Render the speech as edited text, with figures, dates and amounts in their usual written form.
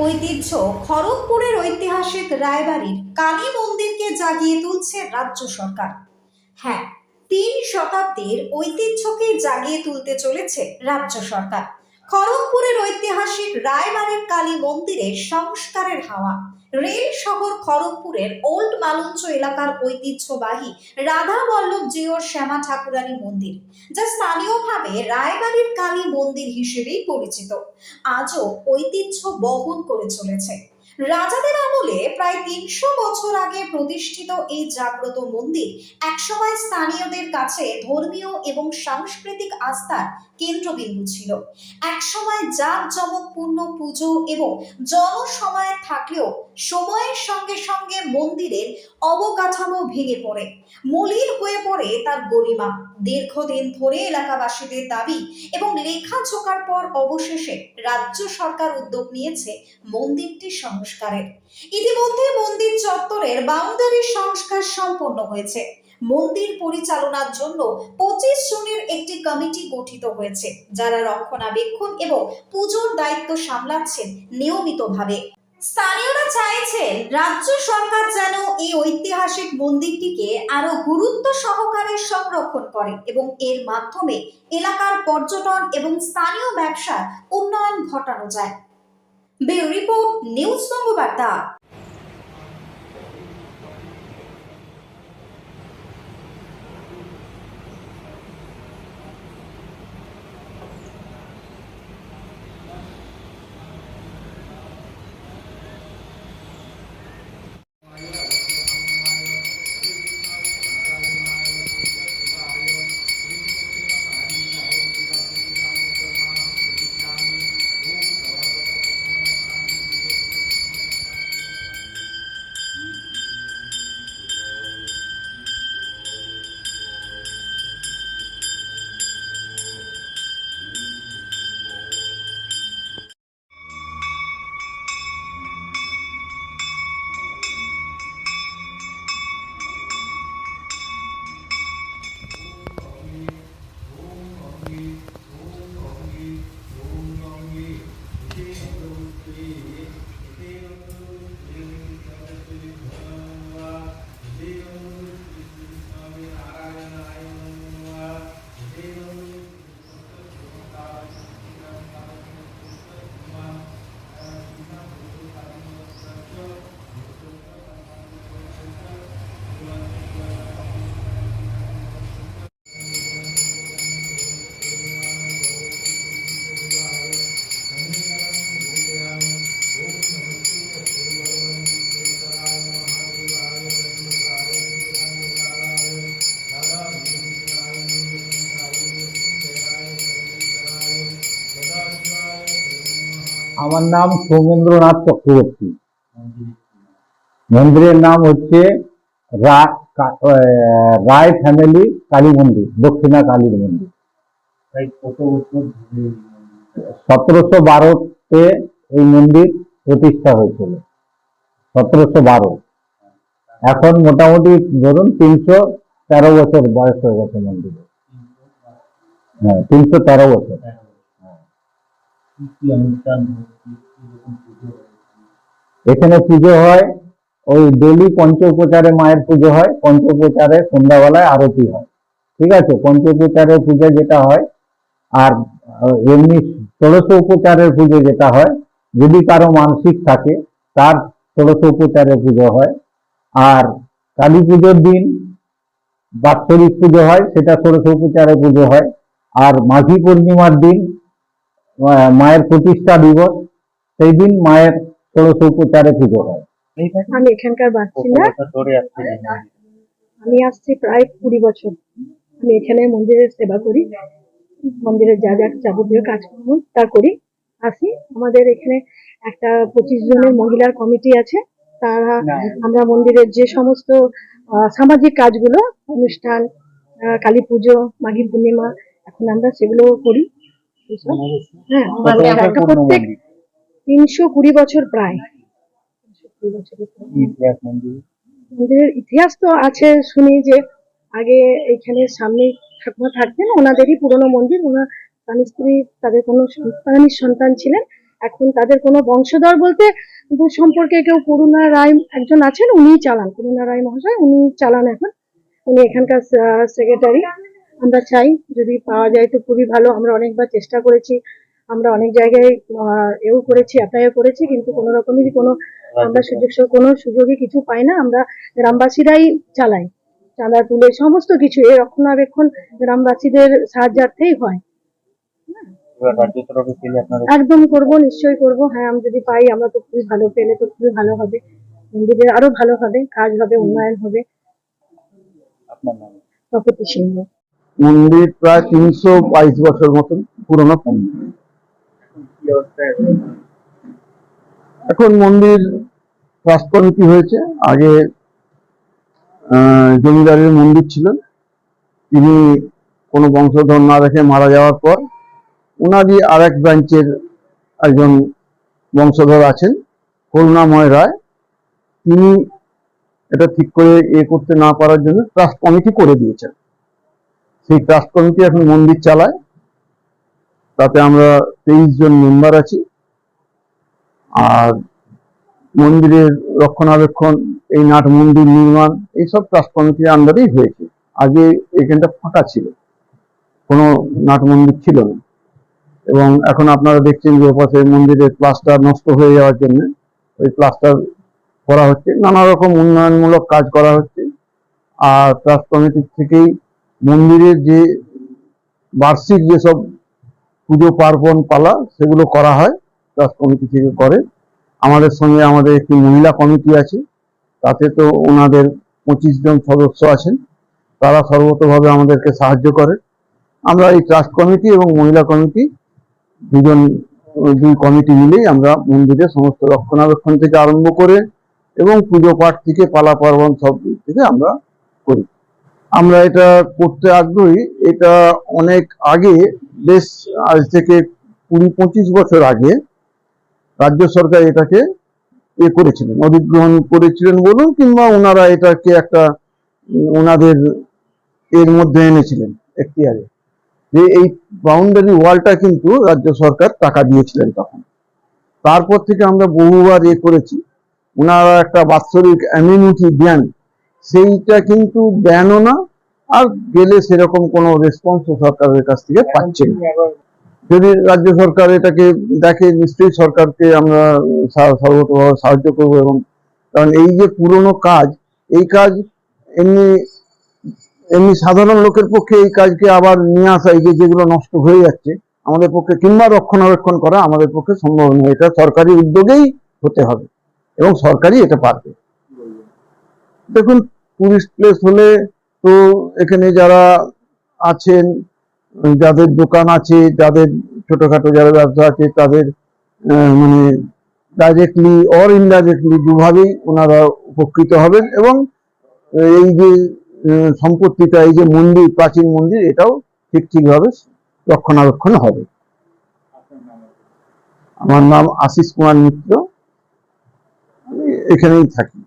ঐতিহ্য খড়গপুরের ঐতিহাসিক রায়বাড়ির কালী মন্দিরকে জাগিয়ে তুলছে রাজ্য সরকার। হ্যাঁ, 3 শতাব্দীর ঐতিহ্যকে জাগিয়ে তুলতে চলেছে রাজ্য সরকার। খড়গপুরের ঐতিহাসিক রায়বাড়ির কালী মন্দিরের সংস্কারের হাওয়া। রেল শহর খড়গপুরের ওল্ড মালঞ্চ এলাকার ঐতিহ্যবাহী রাধা বল্লভ জিওর শ্যামা ঠাকুরানী মন্দির, যা স্থানীয়ভাবে রায়বাড়ির কালী মন্দির হিসেবেই পরিচিত, আজও ঐতিহ্য বহন করে চলেছে। রাজাদের আমলে প্রায় 300 বছর আগে প্রতিষ্ঠিত এই জাগ্রত মন্দির একসময় স্থানীয়দের কাছে ধর্মীয় এবং সাংস্কৃতিক আস্থার কেন্দ্রবিন্দু ছিল। একসময় জাঁকজমকপূর্ণ পুজো এবং জনসমায়েত থাকলেও সময়ের সঙ্গে সঙ্গে মন্দিরের অবকাঠামো ভেঙে পড়ে, মলিন হয়ে পড়ে তার গরিমা। দীর্ঘদিন ধরে এলাকাবাসীদের দাবি এবং লেখাজোখার পর অবশেষে রাজ্য সরকার উদ্যোগ নিয়েছে মন্দিরটি সংস্কারের। ইতিমধ্যে মন্দির চত্বরের বাউন্ডারি সংস্কার সম্পন্ন হয়েছে। মন্দির পরিচালনার জন্য 25 জনের একটি কমিটি গঠিত হয়েছে, যারা রক্ষণাবেক্ষণ এবং পুজোর দায়িত্ব সামলাচ্ছেন নিয়মিতভাবে। স্থানীয়রা চাইছেন রাজ্য সরকার যেন এই ঐতিহাসিক মন্দিরটিকে আরো গুরুত্ব সহকারে সংরক্ষণ করে এবং এর মাধ্যমে এলাকার পর্যটন এবং স্থানীয় ব্যবসার উন্নয়ন ঘটানো যায়। Bureau report, news Bangabarta. আমার নাম সৌমেন্দ্রনাথ চক্রবর্তী। মন্দিরের নাম হচ্ছে রায় ফ্যামিলি কালী মন্দির, দক্ষিণা কালীর মন্দির। 1712-তে এই মন্দির প্রতিষ্ঠা হয়েছিল। 1712। এখন মোটামুটি ধরুন 313 বছর বয়স হয়ে গেছে মন্দিরে। হ্যাঁ, 313 বছর। এখানে পুজো হয়, ওই ডেলি পঞ্চোপচারে মায়ের পুজো হয়। পঞ্চোপচারে সন্ধ্যাবেলায় আরতি হয়, ঠিক আছে। পঞ্চোপচারের পুজো যেটা হয়, আর এমনি 16 উপচারের পুজো যেটা হয়, যদি কারো মানসিক থাকে তার 16 উপচারের পুজো হয়। আর কালী পুজোর দিন বাৎসরিক পুজো হয়, সেটা 16 উপচারের পুজো হয়। আর মাঘী পূর্ণিমার দিন মায়ের প্রতিষ্ঠা দিবস, সেই দিন মায়ের 16 উপচারে পুজো হয়। আমি এখানকার বাসিন্দা। আমি আসছি প্রায় 20 বছর। আমি এখানে মন্দিরের সেবা করি, মন্দিরের যা যা যাবতীয় কাজকর্ম তা করি, আসি। আমাদের এখানে একটা 25 জনের মহিলার কমিটি আছে। তারা আমরা মন্দিরের যে সমস্ত সামাজিক কাজগুলো, অনুষ্ঠান, কালী পুজো, মাঘী পূর্ণিমা, এখন আমরা সেগুলো করি। হ্যাঁ, প্রত্যেক 320 বছর প্রায়। মন্দিরের ইতিহাস তো আছে, শুনি যে আগে এখানে সামনে ঠাকুমা থাকতেন, ওনাদেরই পুরনো মন্দির। ওনার স্বামী স্ত্রী, তাদের কোনো সন্তান ছিলেন। এখন তাদের কোনো বংশধর বলতে সম্পর্কে কেউ করুণা রায় একজন আছেন, উনিই চালান, করুণা রায় মহাশয় উনি চালান এখন, উনি এখানকার সেক্রেটারি। আমরা চাই যদি পাওয়া যায় তো খুবই ভালো। আমরা অনেকবার চেষ্টা করেছি, আমরা অনেক জায়গায় এও করেছি, অ্যাপ্লাইও করেছি, কিন্তু কোনো রকমেরই আমরা কোনো সুযোগই কিছু পাই না। আমরা গ্রামবাসীরাই চালাই, চাঁদা তুলে সমস্ত কিছু এর রক্ষণাবেক্ষণ গ্রামবাসীদের সাহায্যার্থেই হয়। একদম করব, নিশ্চয়ই করব। হ্যাঁ, আমি যদি পাই আমরা তো খুবই ভালো, পেলে তো খুবই ভালো হবে, মন্দিরের আরো ভালো হবে, কাজ হবে, উন্নয়ন হবে। তপতি সিংহ। মন্দির প্রায় 322 বছর মতন পুরনো মন্দির। এখন মন্দির ট্রাস্ট কমিটি হয়েছে। আগে জমিদারের মন্দির ছিল, তিনি কোনো বংশধর না রেখে মারা যাওয়ার পর ওনারই আর এক ব্রাঞ্চের একজন বংশধর আছেন, করুণাময় রায়, তিনি এটা ঠিক করে করতে না পারার জন্য ট্রাস্ট কমিটি করে দিয়েছেন। সেই ট্রাস্ট কমিটি এখন মন্দির চালায়, তাতে আমরা 23 জন মেম্বার আছি। আর মন্দিরের রক্ষণাবেক্ষণ, এই নাট মন্দির নির্মাণ, এইসব ট্রাস্ট কমিটির আন্ডারেই হয়েছে। আগে এখানটা ফাঁকা ছিল, কোনো নাট মন্দির ছিল না। এবং এখন আপনারা দেখছেন যে ওপাশে মন্দিরের প্লাস্টার নষ্ট হয়ে যাওয়ার জন্য ওই প্লাস্টার করা হচ্ছে, নানা রকম উন্নয়নমূলক কাজ করা হচ্ছে। আর ট্রাস্ট কমিটির থেকেই মন্দিরের যে বার্ষিক যেসব পুজো পার্বণ পালা সেগুলো করা হয়, ট্রাস্ট কমিটি থেকে করে। আমাদের সঙ্গে আমাদের একটি মহিলা কমিটি আছে, তাতে তো ওনাদের 25 জন সদস্য আছেন, তারা সর্বতভাবে আমাদেরকে সাহায্য করে। আমরা এই ট্রাস্ট কমিটি এবং মহিলা কমিটি দুই কমিটি মিলেই আমরা মন্দিরের সমস্ত রক্ষণাবেক্ষণ থেকে আরম্ভ করে এবং পুজো পাঠ থেকে পালা পার্বণ সব দিক থেকে আমরা করি। আমরা এটা করতে আগ্রহী। এটা অনেক আগে, বেশ আজ থেকে 20-25 বছর আগে রাজ্য সরকার এটাকে করেছিলেন, অধিগ্রহণ করেছিলেন বলুন, কিংবা ওনারা এটাকে একটা ওনাদের এর মধ্যে এনেছিলেন এখতিয়ারে, যে এই বাউন্ডারি ওয়ালটা কিন্তু রাজ্য সরকার টাকা দিয়েছিলেন তখন। তারপর থেকে আমরা বহুবার করেছি। ওনারা একটা বাৎসরিক অ্যামিউনিটি দেন, সেইটা কিন্তু দেনও না, আর গেলে সেরকম কোনো রেসপন্স সরকারের কাছ থেকে পাচ্ছে না। যদি রাজ্য সরকার এটাকে দেখে, নিশ্চয়ই সরকারকে আমরা সর্বতভাবে সাহায্য করব। এবং কারণ এই যে পুরনো কাজ, এই কাজ এমনি এমনি সাধারণ লোকের পক্ষে এই কাজকে আবার নিয়ে আসা, এই যে যেগুলো নষ্ট হয়ে যাচ্ছে আমাদের পক্ষে, কিংবা রক্ষণাবেক্ষণ করা আমাদের পক্ষে সম্ভব নয়। এটা সরকারি উদ্যোগেই হতে হবে এবং সরকারই এটা পারবে। দেখুন, টুরিস্ট প্লেস হলে তো এখানে যারা আছেন, যাদের দোকান আছে, যাদের ছোটখাটো যারা ব্যবসা আছে, তাদের মানে ডাইরেক্টলি অর ইনডাইরেক্টলি দুভাবেই ওনারা উপকৃত হবেন। এবং এই যে সম্পত্তিটা, এই যে মন্দির, প্রাচীন মন্দির, এটাও ঠিকভাবে রক্ষণাবেক্ষণ হবে। আমার নাম আশিস কুমার মিত্র, আমি এখানেই থাকি।